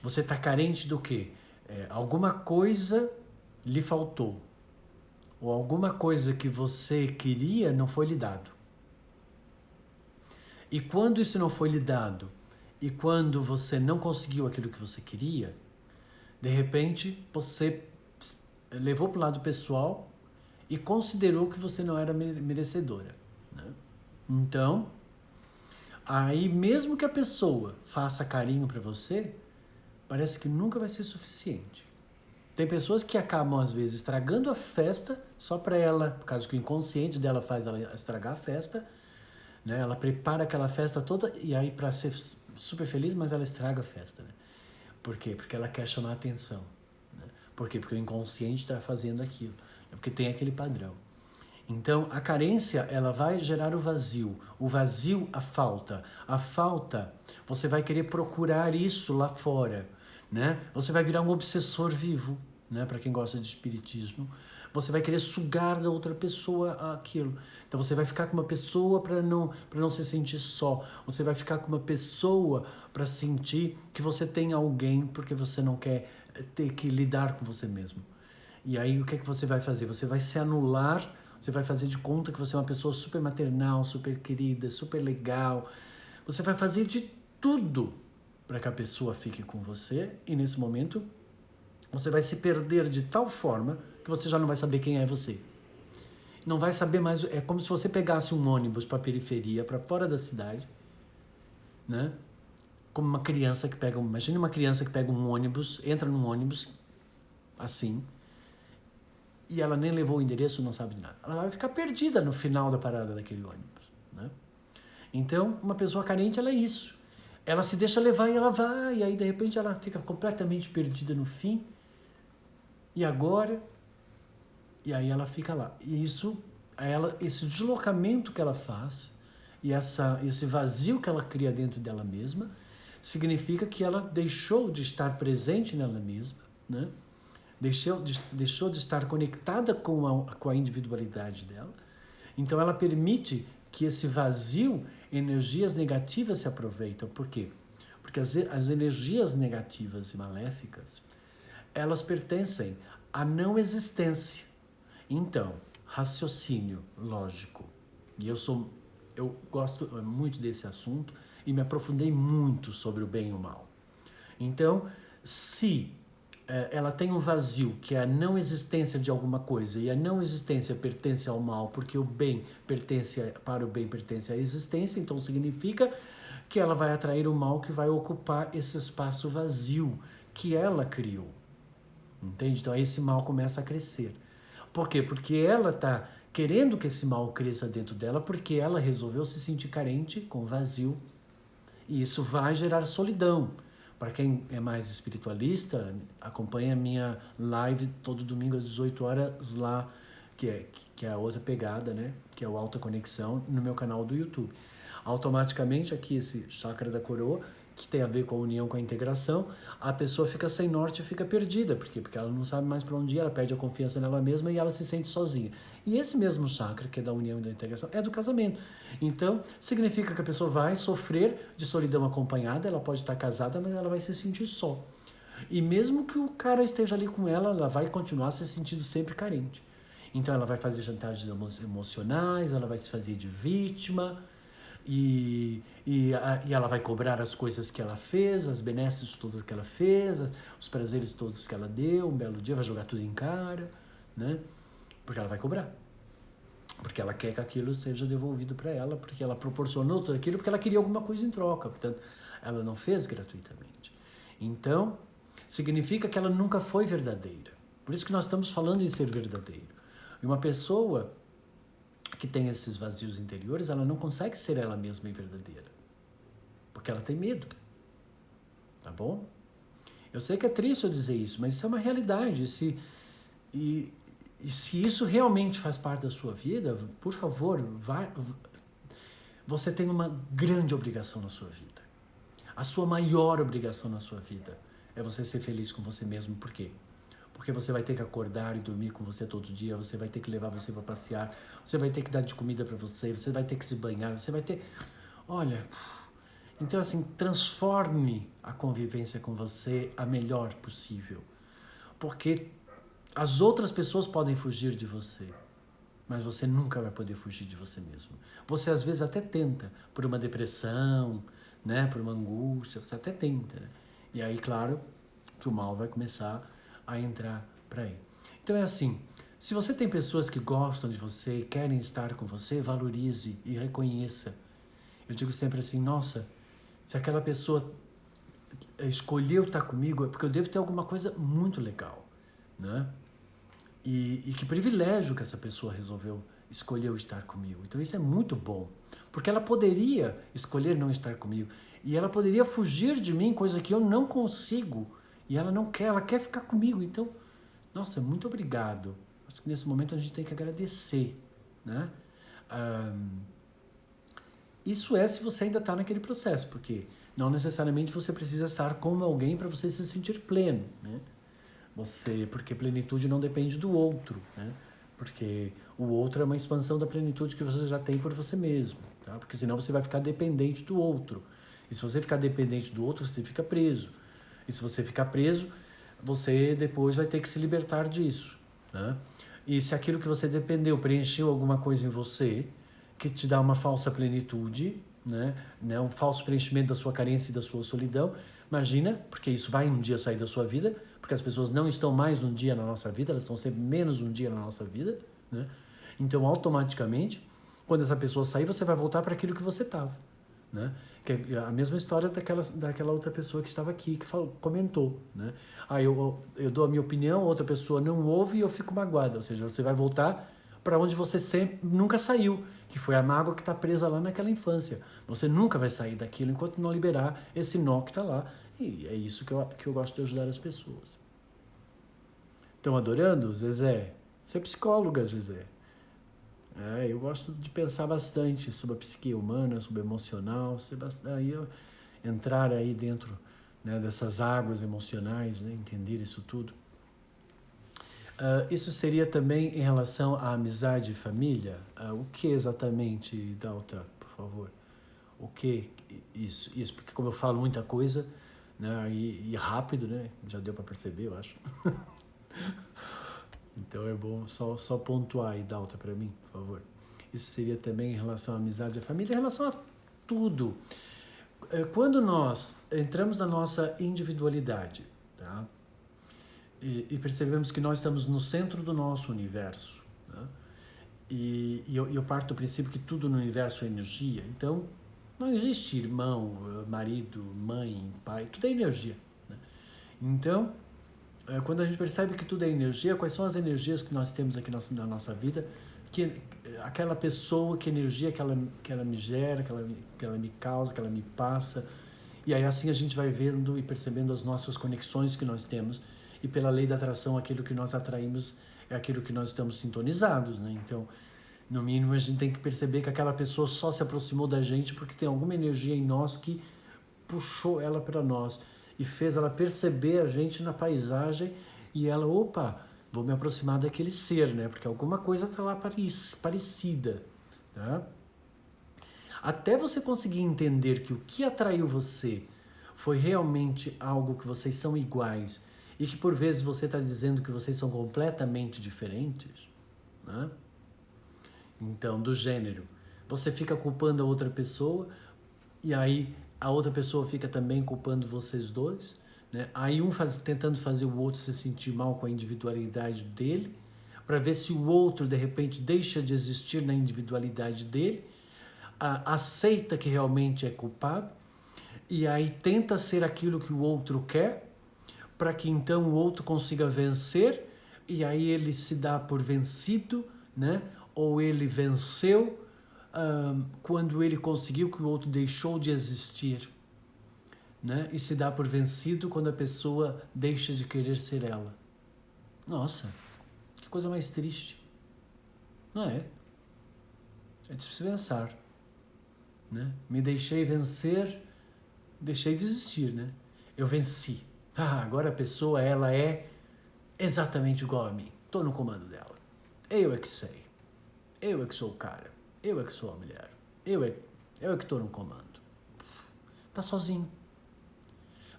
você está carente do quê? Alguma coisa lhe faltou. Ou alguma coisa que você queria não foi lhe dado. E quando isso não foi lhe dado, e quando você não conseguiu aquilo que você queria, de repente você levou para o lado pessoal e considerou que você não era merecedora, né? Então, aí mesmo que a pessoa faça carinho para você, parece que nunca vai ser suficiente. Tem pessoas que acabam, às vezes, estragando a festa só para ela, por causa que o inconsciente dela faz ela estragar a festa, né? Ela prepara aquela festa toda e aí para ser super feliz, mas ela estraga a festa, né? Por quê? Porque ela quer chamar a atenção, né? Por quê? Porque o inconsciente está fazendo aquilo, porque tem aquele padrão. Então, a carência, ela vai gerar o vazio, a falta. A falta, você vai querer procurar isso lá fora, né? Você vai virar um obsessor vivo, né? Para quem gosta de espiritismo. Você vai querer sugar da outra pessoa aquilo. Então, você vai ficar com uma pessoa para não se sentir só. Você vai ficar com uma pessoa para sentir que você tem alguém, porque você não quer ter que lidar com você mesmo. E aí, o que é que você vai fazer? Você vai se anular. Você vai fazer de conta que você é uma pessoa super maternal, super querida, super legal. Você vai fazer de tudo para que a pessoa fique com você. E nesse momento, você vai se perder de tal forma que você já não vai saber quem é você. Não vai saber mais. É como se você pegasse um ônibus para a periferia, para fora da cidade, né? Como uma criança que pega. Imagine uma criança que pega um ônibus, entra num ônibus assim. E ela nem levou o endereço, não sabe de nada. Ela vai ficar perdida no final da parada daquele ônibus, né? Então, uma pessoa carente, ela é isso. Ela se deixa levar e ela vai, e aí de repente ela fica completamente perdida no fim. E agora? E aí ela fica lá. E isso, esse deslocamento que ela faz, e esse vazio que ela cria dentro dela mesma, significa que ela deixou de estar presente nela mesma, né? Deixou de estar conectada com a individualidade dela. Então, ela permite que esse vazio, energias negativas se aproveitam. Por quê? Porque as energias negativas e maléficas, elas pertencem à não existência. Então, raciocínio lógico. E eu gosto muito desse assunto e me aprofundei muito sobre o bem e o mal. Então, se ela tem um vazio, que é a não existência de alguma coisa, e a não existência pertence ao mal, porque o bem para o bem pertence à existência, então significa que ela vai atrair o mal que vai ocupar esse espaço vazio que ela criou. Entende? Então esse mal começa a crescer. Por quê? Porque ela está querendo que esse mal cresça dentro dela, porque ela resolveu se sentir carente, com vazio, e isso vai gerar solidão. Para quem é mais espiritualista, acompanha a minha live todo domingo às 18 horas lá, que é a outra pegada, né? Que é o Alta Conexão, no meu canal do YouTube. Automaticamente, aqui esse chakra da coroa, que tem a ver com a união, com a integração, a pessoa fica sem norte e fica perdida. Por quê? Porque ela não sabe mais para onde ir, ela perde a confiança nela mesma e ela se sente sozinha. E esse mesmo chakra, que é da união e da integração, é do casamento. Então, significa que a pessoa vai sofrer de solidão acompanhada, ela pode estar casada, mas ela vai se sentir só. E mesmo que o cara esteja ali com ela vai continuar se sentindo sempre carente. Então, ela vai fazer chantagens emocionais, ela vai se fazer de vítima, e ela vai cobrar as coisas que ela fez, as benesses todas que ela fez, os prazeres todos que ela deu, um belo dia vai jogar tudo em cara, né? Porque ela vai cobrar. Porque ela quer que aquilo seja devolvido para ela, porque ela proporcionou tudo aquilo, porque ela queria alguma coisa em troca. Portanto, ela não fez gratuitamente. Então, significa que ela nunca foi verdadeira. Por isso que nós estamos falando em ser verdadeiro. E uma pessoa que tem esses vazios interiores, ela não consegue ser ela mesma e verdadeira. Porque ela tem medo. Tá bom? Eu sei que é triste eu dizer isso, mas isso é uma realidade. E se isso realmente faz parte da sua vida, por favor, você tem uma grande obrigação na sua vida. A sua maior obrigação na sua vida é você ser feliz com você mesmo. Por quê? Porque você vai ter que acordar e dormir com você todo dia, você vai ter que levar você para passear, você vai ter que dar de comida para você, você vai ter que se banhar, você vai ter... Olha, então assim, transforme a convivência com você a melhor possível. Porque as outras pessoas podem fugir de você, mas você nunca vai poder fugir de você mesmo. Você às vezes até tenta, por uma depressão, né, por uma angústia, você até tenta. Né? E aí, claro, que o mal vai começar a entrar para aí. Então é assim, se você tem pessoas que gostam de você e querem estar com você, valorize e reconheça. Eu digo sempre assim, nossa, se aquela pessoa escolheu estar comigo, é porque eu devo ter alguma coisa muito legal, né? E que privilégio que essa pessoa escolheu estar comigo. Então isso é muito bom, porque ela poderia escolher não estar comigo. E ela poderia fugir de mim, coisa que eu não consigo. E ela não quer, ela quer ficar comigo. Então, nossa, muito obrigado. Acho que nesse momento a gente tem que agradecer, né? Isso é se você ainda está naquele processo, porque não necessariamente você precisa estar com alguém para você se sentir pleno, né? Porque plenitude não depende do outro, né? Porque o outro é uma expansão da plenitude que você já tem por você mesmo, tá? Porque senão você vai ficar dependente do outro. E se você ficar dependente do outro, você fica preso. E se você ficar preso, você depois vai ter que se libertar disso, né? E se aquilo que você dependeu preencheu alguma coisa em você que te dá uma falsa plenitude, né? Um falso preenchimento da sua carência e da sua solidão, imagina, porque isso vai um dia sair da sua vida, porque as pessoas não estão mais um dia na nossa vida, elas estão sempre menos um dia na nossa vida, né? Então, automaticamente, quando essa pessoa sair, você vai voltar para aquilo que você estava, né? Que é a mesma história daquela outra pessoa que estava aqui, que comentou, né? Eu dou a minha opinião, outra pessoa não ouve e eu fico magoada, ou seja, você vai voltar para onde você nunca saiu, que foi a mágoa que está presa lá naquela infância. Você nunca vai sair daquilo enquanto não liberar esse nó que está lá. E é isso que eu gosto de ajudar as pessoas. Estão adorando, Zezé? Você é psicóloga, Zezé. Eu gosto de pensar bastante sobre a psique humana, sobre o emocional, entrar aí dentro, né, dessas águas emocionais, né, entender isso tudo. Isso seria também em relação à amizade e família? O que exatamente, Dalta, por favor? O que isso? Porque como eu falo muita coisa, né, e rápido, né, já deu para perceber, eu acho. Então é bom só pontuar aí, Dalta, para mim, por favor. Isso seria também em relação à amizade e à família, em relação a tudo. Quando nós entramos na nossa individualidade, tá? E percebemos que nós estamos no centro do nosso universo, né? E eu parto do princípio que tudo no universo é energia. Então, não existe irmão, marido, mãe, pai, tudo é energia, né? Então, quando a gente percebe que tudo é energia, quais são as energias que nós temos aqui na nossa vida, que aquela pessoa, que energia que ela me gera, que ela me causa, que ela me passa, e aí assim a gente vai vendo e percebendo as nossas conexões que nós temos, e pela lei da atração, aquilo que nós atraímos é aquilo que nós estamos sintonizados, né? Então, no mínimo, a gente tem que perceber que aquela pessoa só se aproximou da gente porque tem alguma energia em nós que puxou ela para nós e fez ela perceber a gente na paisagem, e ela, opa, vou me aproximar daquele ser, né? Porque alguma coisa está lá parecida, tá? Até você conseguir entender que o que atraiu você foi realmente algo que vocês são iguais e que por vezes você está dizendo que vocês são completamente diferentes, né? Então, do gênero, você fica culpando a outra pessoa e aí a outra pessoa fica também culpando vocês dois, né? Aí tentando fazer o outro se sentir mal com a individualidade dele, para ver se o outro de repente deixa de existir na individualidade dele, aceita que realmente é culpado e aí tenta ser aquilo que o outro quer, para que então o outro consiga vencer, e aí ele se dá por vencido, né? Ou ele venceu quando ele conseguiu que o outro deixou de existir, né? E se dá por vencido quando a pessoa deixa de querer ser ela. Nossa, que coisa mais triste. Não é? É de se pensar, né? Me deixei vencer, deixei de existir, né? Eu venci. Agora a pessoa, ela é exatamente igual a mim. Estou no comando dela. Eu é que sei. Eu é que sou o cara. Eu é que sou a mulher. Eu é que estou no comando. Tá sozinho.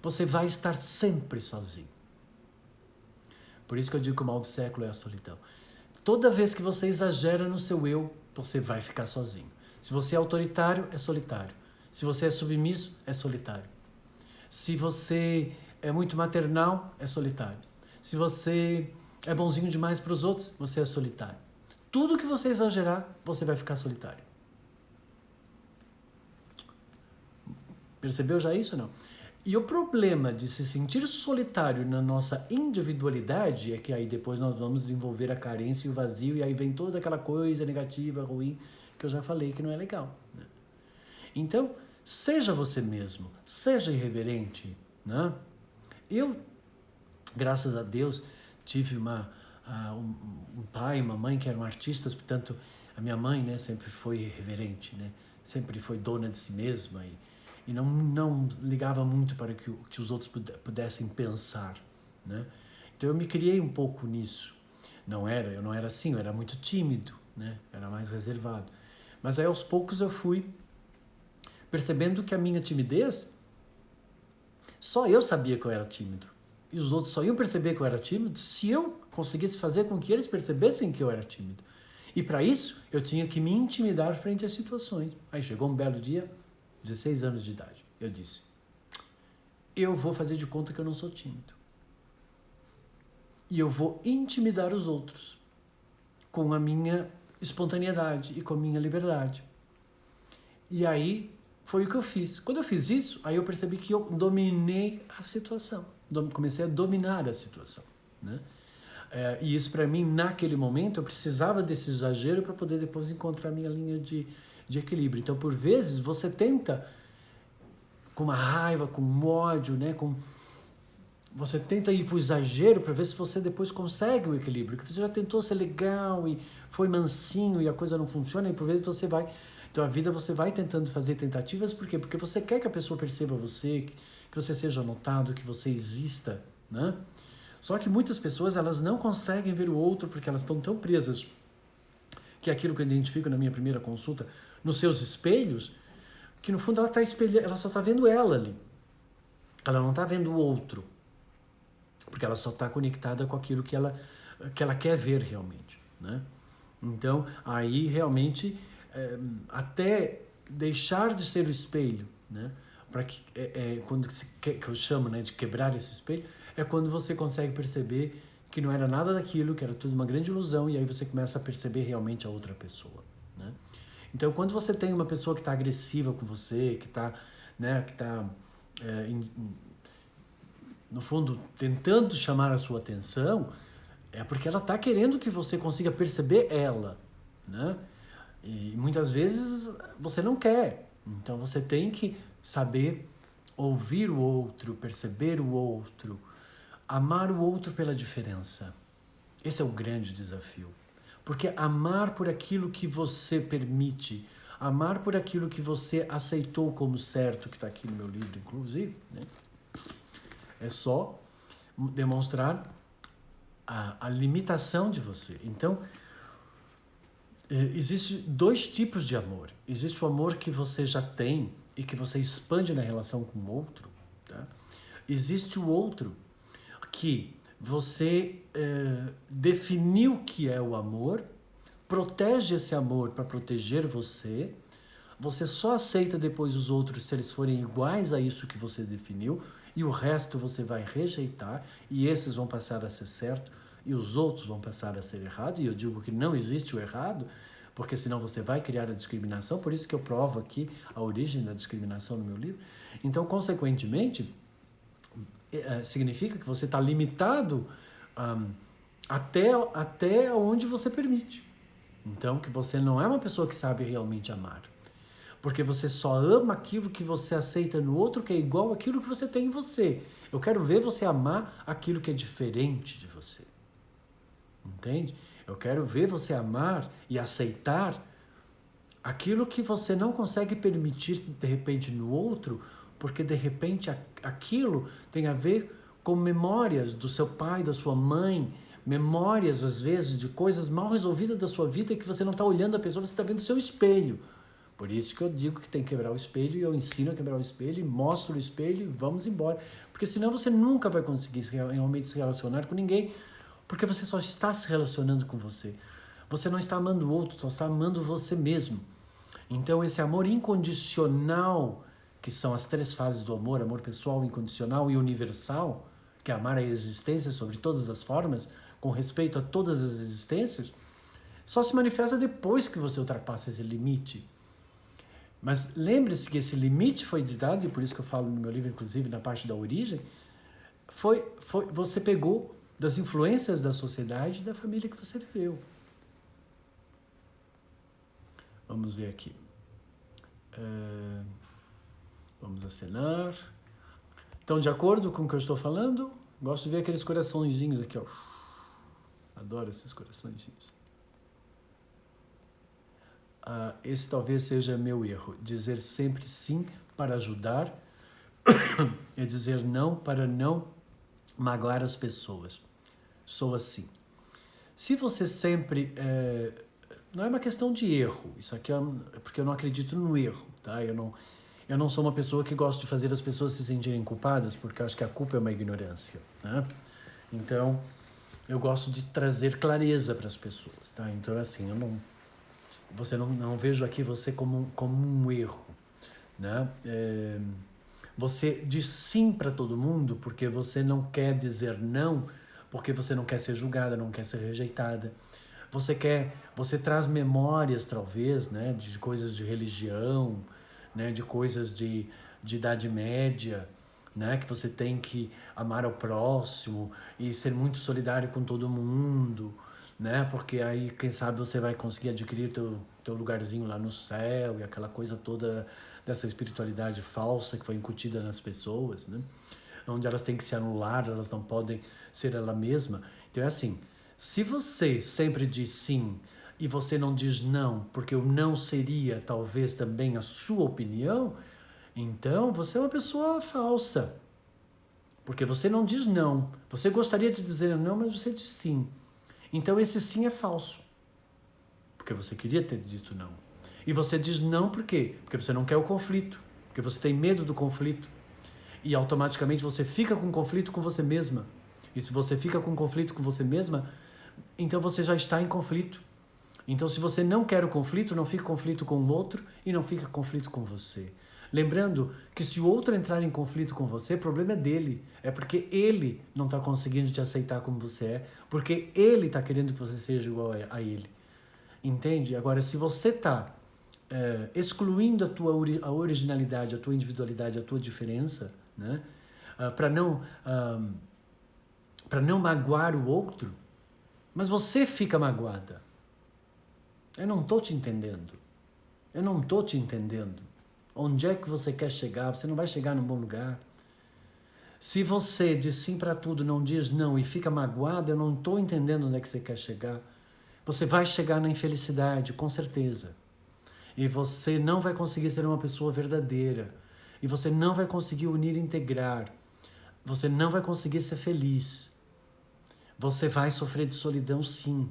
Você vai estar sempre sozinho. Por isso que eu digo que o mal do século é a solidão. Toda vez que você exagera no seu eu, você vai ficar sozinho. Se você é autoritário, é solitário. Se você é submisso, é solitário. Se você é muito maternal, é solitário. Se você é bonzinho demais para os outros, você é solitário. Tudo que você exagerar, você vai ficar solitário. Percebeu já isso ou não? E o problema de se sentir solitário na nossa individualidade é que aí depois nós vamos desenvolver a carência e o vazio, e aí vem toda aquela coisa negativa, ruim, que eu já falei que não é legal, né? Então, Seja você mesmo, seja irreverente, né? Eu, graças a Deus, tive um pai e uma mãe que eram artistas, portanto, a minha mãe, né, sempre foi irreverente, né? Sempre foi dona de si mesma e não ligava muito para que os outros pudessem pensar, né? Então eu me criei um pouco nisso. Eu não era assim, eu era muito tímido, né? Era mais reservado. Mas aí aos poucos eu fui percebendo que a minha timidez, só eu sabia que eu era tímido. E os outros só iam perceber que eu era tímido se eu conseguisse fazer com que eles percebessem que eu era tímido. E para isso, eu tinha que me intimidar frente às situações. Aí chegou um belo dia, 16 anos de idade, eu disse, eu vou fazer de conta que eu não sou tímido. E eu vou intimidar os outros com a minha espontaneidade e com a minha liberdade. E aí foi o que eu fiz. Quando eu fiz isso, aí eu percebi que eu dominei a situação. Comecei a dominar a situação, né? E isso para mim, naquele momento, eu precisava desse exagero para poder depois encontrar a minha linha de equilíbrio. Então, por vezes, você tenta com uma raiva, com um ódio, né? Você tenta ir para o exagero para ver se você depois consegue o equilíbrio. Porque você já tentou ser legal e foi mansinho e a coisa não funciona, e por vezes você vai... Então, a vida você vai tentando fazer tentativas, por quê? Porque você quer que a pessoa perceba você, que você seja notado, que você exista, né? Só que muitas pessoas, elas não conseguem ver o outro porque elas estão tão presas, que é aquilo que eu identifico na minha primeira consulta, nos seus espelhos, que no fundo ela só está vendo ela ali. Ela não está vendo o outro. Porque ela só está conectada com aquilo que ela quer ver realmente, né? Então, aí realmente, até deixar de ser o espelho, né? Para que quando que eu chamo, né, de quebrar esse espelho, é quando você consegue perceber que não era nada daquilo, que era tudo uma grande ilusão, e aí você começa a perceber realmente a outra pessoa, né? Então, quando você tem uma pessoa que está agressiva com você, que está, né, no fundo, tentando chamar a sua atenção, é porque ela está querendo que você consiga perceber ela, né? E muitas vezes você não quer. Então você tem que saber ouvir o outro, perceber o outro, amar o outro pela diferença. Esse é o grande desafio. Porque amar por aquilo que você permite, amar por aquilo que você aceitou como certo, que está aqui no meu livro, inclusive, né? É só demonstrar a limitação de você. Então, existem dois tipos de amor. Existe o amor que você já tem e que você expande na relação com o outro, tá? Existe o outro que você definiu que é o amor, protege esse amor para proteger você, você só aceita depois os outros se eles forem iguais a isso que você definiu, e o resto você vai rejeitar, e esses vão passar a ser certo, e os outros vão passar a ser errado, e eu digo que não existe o errado, porque senão você vai criar a discriminação, por isso que eu provo aqui a origem da discriminação no meu livro. Então, consequentemente, significa que você está limitado até onde você permite. Então, que você não é uma pessoa que sabe realmente amar. Porque você só ama aquilo que você aceita no outro, que é igual àquilo que você tem em você. Eu quero ver você amar aquilo que é diferente de você. Entende? Eu quero ver você amar e aceitar aquilo que você não consegue permitir, de repente, no outro, porque, de repente, aquilo tem a ver com memórias do seu pai, da sua mãe, memórias, às vezes, de coisas mal resolvidas da sua vida que você não está olhando a pessoa, você está vendo o seu espelho. Por isso que eu digo que tem que quebrar o espelho, e eu ensino a quebrar o espelho, e mostro o espelho, e vamos embora. Porque senão você nunca vai conseguir realmente se relacionar com ninguém, porque você só está se relacionando com você. Você não está amando o outro, só está amando você mesmo. Então esse amor incondicional, que são as três fases do amor, amor pessoal, incondicional e universal, que é amar a existência sobre todas as formas, com respeito a todas as existências, só se manifesta depois que você ultrapassa esse limite. Mas lembre-se que esse limite foi dado, e por isso que eu falo no meu livro, inclusive na parte da origem, você pegou das influências da sociedade e da família que você viveu. Vamos ver aqui. Vamos acenar. Estão de acordo com o que eu estou falando? Gosto de ver aqueles coraçõezinhos aqui, ó. Adoro esses coraçõezinhos. Esse talvez seja meu erro. Dizer sempre sim para ajudar e dizer não para não magoar as pessoas. Sou assim. Se você sempre... não é uma questão de erro. Isso aqui é porque eu não acredito no erro, tá? Eu não sou uma pessoa que gosta de fazer as pessoas se sentirem culpadas, porque eu acho que a culpa é uma ignorância, né? Então, eu gosto de trazer clareza para as pessoas, tá? Então, assim, você não vejo aqui você como um erro, né? Você diz sim para todo mundo porque você não quer dizer não, porque você não quer ser julgada, não quer ser rejeitada. Você traz memórias, talvez, né, de coisas de religião, né, de coisas de Idade Média, né, que você tem que amar ao próximo e ser muito solidário com todo mundo, né, porque aí, quem sabe, você vai conseguir adquirir teu lugarzinho lá no céu e aquela coisa toda dessa espiritualidade falsa que foi incutida nas pessoas, né, onde elas têm que se anular, elas não podem ser ela mesma. Então é assim, se você sempre diz sim e você não diz não, porque o não seria talvez também a sua opinião, então você é uma pessoa falsa. Porque você não diz não. Você gostaria de dizer não, mas você diz sim. Então esse sim é falso. Porque você queria ter dito não. E você diz não por quê? Porque você não quer o conflito. Porque você tem medo do conflito. E automaticamente você fica com conflito com você mesma. E se você fica com conflito com você mesma, então você já está em conflito. Então, se você não quer o conflito, não fica conflito com o outro e não fica conflito com você. Lembrando que se o outro entrar em conflito com você, o problema é dele. É porque ele não está conseguindo te aceitar como você é, porque ele está querendo que você seja igual a ele. Entende? Agora, se você está excluindo a originalidade, a tua individualidade, a tua diferença, né? Para não magoar o outro, mas você fica magoada. Eu não estou te entendendo. Eu não estou te entendendo. Onde é que você quer chegar? Você não vai chegar num bom lugar. Se você diz sim para tudo, não diz não e fica magoado, eu não estou entendendo onde é que você quer chegar. Você vai chegar na infelicidade, com certeza. E você não vai conseguir ser uma pessoa verdadeira. E você não vai conseguir unir e integrar. Você não vai conseguir ser feliz. Você vai sofrer de solidão, sim.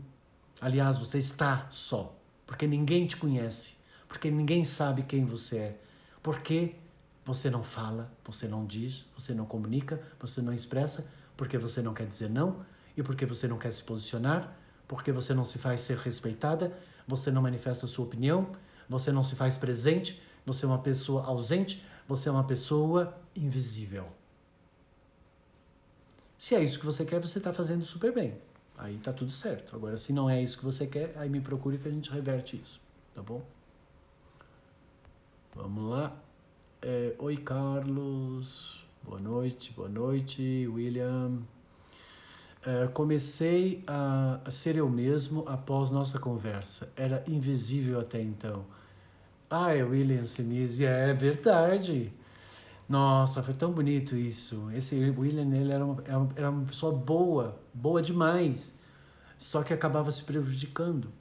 Aliás, você está só. Porque ninguém te conhece. Porque ninguém sabe quem você é. Porque você não fala, você não diz, você não comunica, você não expressa, porque você não quer dizer não, e porque você não quer se posicionar, porque você não se faz ser respeitada, você não manifesta a sua opinião, você não se faz presente, você é uma pessoa ausente, você é uma pessoa invisível. Se é isso que você quer, você está fazendo super bem. Aí tá tudo certo. Agora, se não é isso que você quer, aí me procure que a gente reverte isso. Tá bom? Vamos lá. Oi, Carlos. Boa noite, William. Comecei a ser eu mesmo após nossa conversa. Era invisível até então. William Sinise, é verdade. Nossa, foi tão bonito isso. Esse William, ele era uma pessoa boa demais, só que acabava se prejudicando.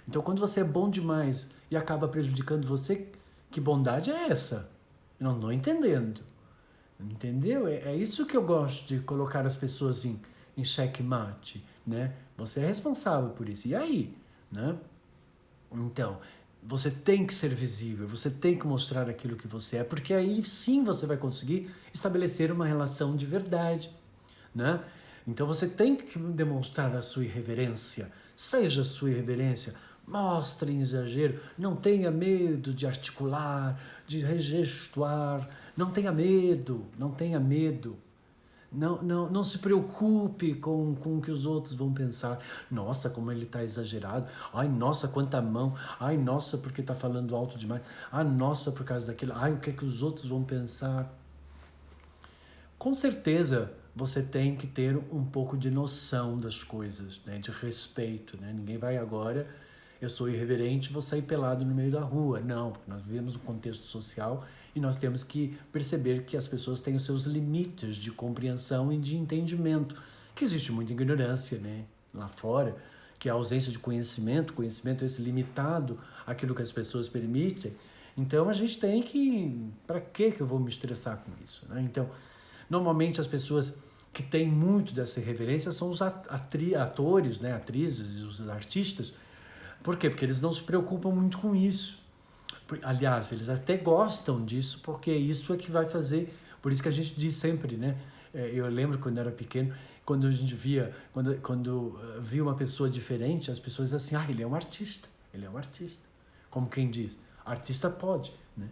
Então, quando você é bom demais e acaba prejudicando você, que bondade é essa? Eu não estou entendendo. Entendeu? É isso que eu gosto de colocar as pessoas em xeque-mate, né? Você é responsável por isso. E aí? Né? Então, você tem que ser visível, você tem que mostrar aquilo que você é, porque aí sim você vai conseguir estabelecer uma relação de verdade, né? Então você tem que demonstrar a sua irreverência, seja a sua irreverência, mostre em exagero, não tenha medo de articular, de regestuar, não tenha medo, não tenha medo. Não se preocupe com o que os outros vão pensar. Nossa, como ele está exagerado. Ai, nossa, quanta mão. Ai, nossa, porque está falando alto demais. Ah, nossa, por causa daquilo. Ai, o que é que os outros vão pensar? Com certeza, você tem que ter um pouco de noção das coisas, né? De respeito, né? Ninguém vai agora eu sou irreverente, vou sair pelado no meio da rua. Não, porque nós vivemos um contexto social e nós temos que perceber que as pessoas têm os seus limites de compreensão e de entendimento, que existe muita ignorância, né, lá fora, que é a ausência de conhecimento é esse limitado àquilo que as pessoas permitem. Então a gente tem que... Para que eu vou me estressar com isso, né? Então, normalmente as pessoas que têm muito dessa irreverência são os atores, né, atrizes, os artistas. Por quê? Porque eles não se preocupam muito com isso. Aliás, eles até gostam disso, porque isso é que vai fazer... Por isso que a gente diz sempre, né? Eu lembro quando eu era pequeno, quando a gente quando via uma pessoa diferente, as pessoas diziam assim, ele é um artista, ele é um artista. Como quem diz, artista pode, né?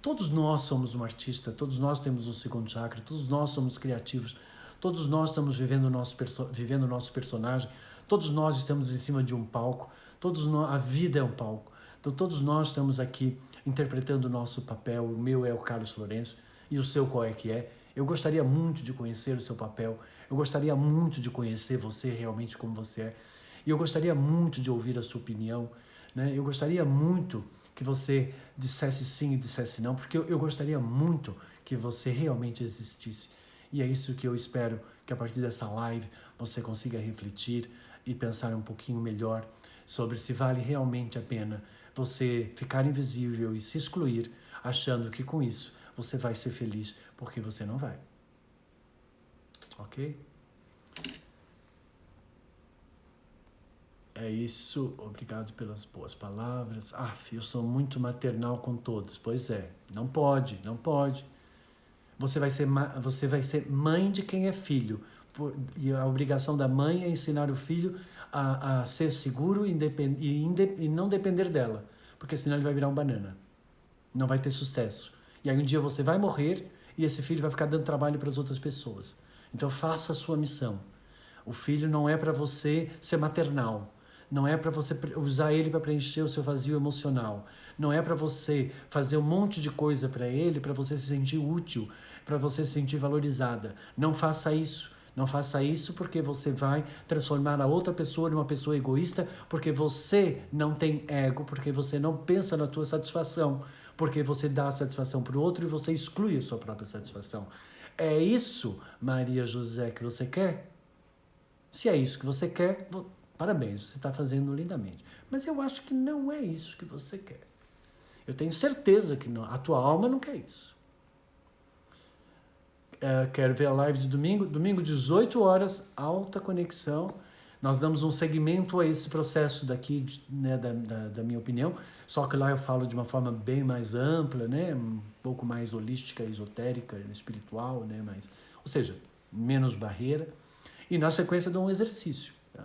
Todos nós somos um artista, todos nós temos um segundo chakra, todos nós somos criativos, todos nós estamos vivendo o nosso personagem, todos nós estamos em cima de um palco, a vida é um palco. Então todos nós estamos aqui interpretando o nosso papel. O meu é o Carlos Lourenço e o seu qual é que é? Eu gostaria muito de conhecer o seu papel, eu gostaria muito de conhecer você realmente como você é, e eu gostaria muito de ouvir a sua opinião, né? Eu gostaria muito que você dissesse sim e dissesse não, porque eu gostaria muito que você realmente existisse. E é isso que eu espero que a partir dessa live você consiga refletir e pensar um pouquinho melhor sobre se vale realmente a pena você ficar invisível e se excluir, achando que com isso você vai ser feliz, porque você não vai. Ok? É isso, obrigado pelas boas palavras. Eu sou muito maternal com todos. Pois é, não pode. Você vai ser mãe de quem é filho. E a obrigação da mãe é ensinar o filho a ser seguro e não depender dela. Porque senão ele vai virar um banana. Não vai ter sucesso. E aí um dia você vai morrer e esse filho vai ficar dando trabalho para as outras pessoas. Então faça a sua missão. O filho não é para você ser maternal. Não é para você usar ele para preencher o seu vazio emocional. Não é para você fazer um monte de coisa para ele, para você se sentir útil, para você se sentir valorizada. Não faça isso. Não faça isso porque você vai transformar a outra pessoa numa pessoa egoísta, porque você não tem ego, porque você não pensa na tua satisfação, porque você dá a satisfação para o outro e você exclui a sua própria satisfação. É isso, Maria José, que você quer? Se é isso que você quer, parabéns, você está fazendo lindamente. Mas eu acho que não é isso que você quer. Eu tenho certeza que não. A tua alma não quer isso. Quero ver a live de domingo. Domingo, 18 horas, alta conexão. Nós damos um segmento a esse processo daqui, né, da minha opinião. Só que lá eu falo de uma forma bem mais ampla, né, um pouco mais holística, esotérica, espiritual, né, ou seja, menos barreira. E na sequência dou um exercício. Tá?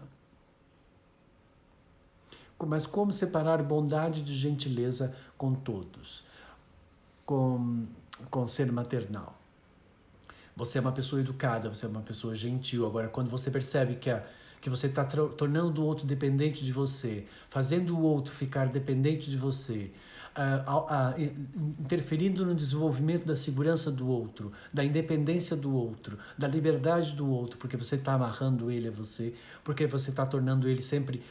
Mas como separar bondade de gentileza com todos? Com ser maternal. Você é uma pessoa educada, você é uma pessoa gentil. Agora, quando você percebe que você está tornando o outro dependente de você, fazendo o outro ficar dependente de você, interferindo no desenvolvimento da segurança do outro, da independência do outro, da liberdade do outro, porque você está amarrando ele a você, porque você está tornando ele sempre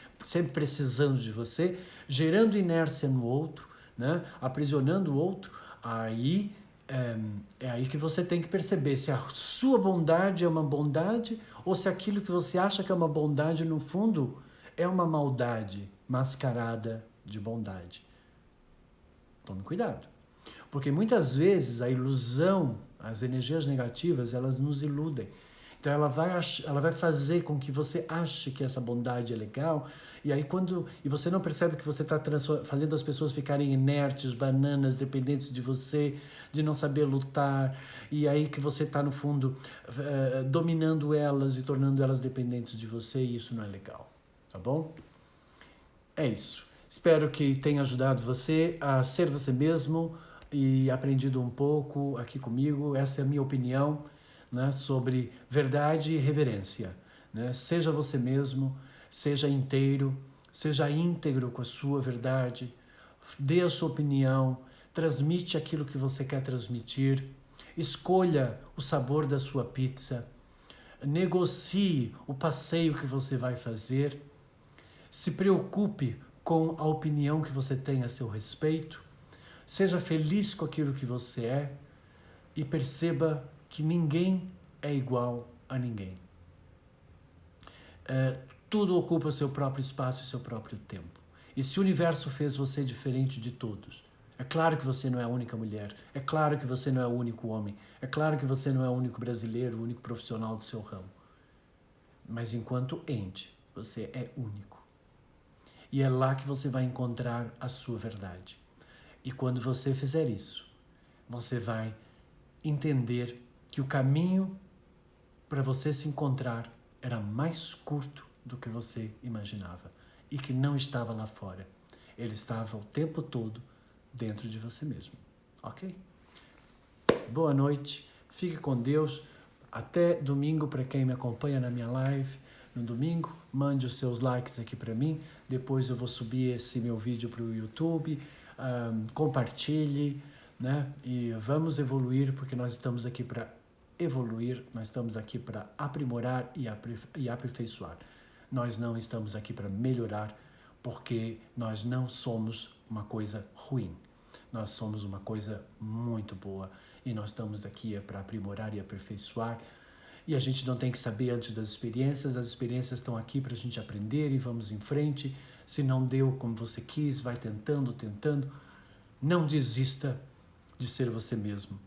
precisando de você, gerando inércia no outro, né? Aprisionando o outro, aí é aí que você tem que perceber se a sua bondade é uma bondade ou se aquilo que você acha que é uma bondade, no fundo, é uma maldade mascarada de bondade. Tome cuidado. Porque muitas vezes a ilusão, as energias negativas, elas nos iludem. Então ela vai fazer com que você ache que essa bondade é legal, e aí e você não percebe que você está fazendo as pessoas ficarem inertes, bananas, dependentes de você, de não saber lutar, e aí que você está, no fundo, dominando elas e tornando elas dependentes de você, e isso não é legal. Tá bom? É isso. Espero que tenha ajudado você a ser você mesmo e aprendido um pouco aqui comigo. Essa é a minha opinião, né, sobre verdade e reverência. Né? Seja você mesmo, seja inteiro, seja íntegro com a sua verdade, dê a sua opinião, transmite aquilo que você quer transmitir, escolha o sabor da sua pizza, negocie o passeio que você vai fazer, Se preocupe com a opinião que você tem a seu respeito. Seja feliz com aquilo que você é e perceba que ninguém é igual a ninguém. Tudo ocupa o seu próprio espaço e seu próprio tempo. E se o universo fez você diferente de todos, é claro que você não é a única mulher, é claro que você não é o único homem, é claro que você não é o único brasileiro, o único profissional do seu ramo. Mas enquanto ente, você é único. E é lá que você vai encontrar a sua verdade. E quando você fizer isso, você vai entender que o caminho para você se encontrar era mais curto do que você imaginava e que não estava lá fora. Ele estava o tempo todo dentro de você mesmo. Ok? Boa noite, fique com Deus. Até domingo para quem me acompanha na minha live. No domingo, mande os seus likes aqui para mim. Depois eu vou subir esse meu vídeo para o YouTube. Compartilhe, né? E vamos evoluir, porque nós estamos aqui para evoluir, nós estamos aqui para aprimorar e aperfeiçoar. Nós não estamos aqui para melhorar, porque nós não somos uma coisa ruim. Nós somos uma coisa muito boa e nós estamos aqui para aprimorar e aperfeiçoar. E a gente não tem que saber antes das experiências, as experiências estão aqui para a gente aprender e vamos em frente. Se não deu como você quis, vai tentando. Não desista de ser você mesmo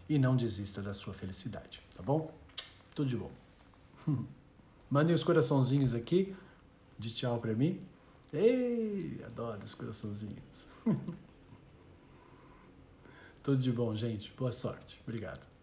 e não desista da sua felicidade, tá bom? Tudo de bom. Mandem os coraçãozinhos aqui de tchau para mim. Ei, adoro os coraçãozinhos. Tudo de bom, gente. Boa sorte. Obrigado.